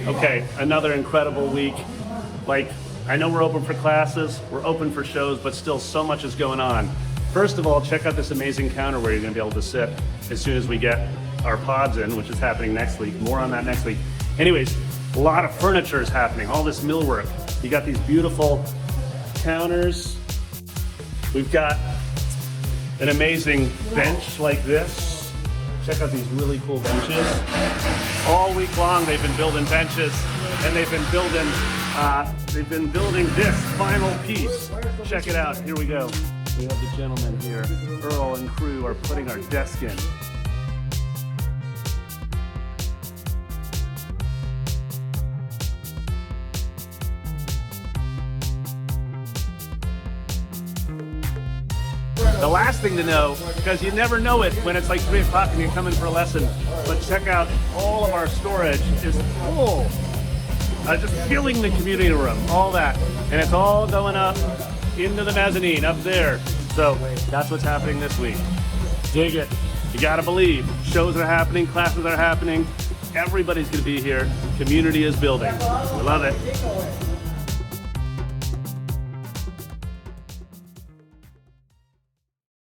Okay, another incredible week. Like, I know we're open for classes, we're open for shows, but still so much is going on. First of all, check out this amazing counter where you're gonna be able to sit as soon as we get our pods in, which is happening next week. More on that next week. Anyways, a lot of furniture is happening, all this millwork. You got these beautiful counters. We've got an amazing bench like this. Check out these really cool benches. All week long they've been building benches, and they've been building this final piece. Check it out, here we go. We have the gentlemen here, Earl and crew are putting our desk in. The last thing to know, because you never know it when it's like 3 o'clock and you're coming for a lesson, but check out all of our storage is full. Just filling the community room, all that. And it's all going up into the mezzanine up there. So that's what's happening this week. Dig it. You gotta believe. Shows are happening, classes are happening. Everybody's gonna be here. Community is building. We love it.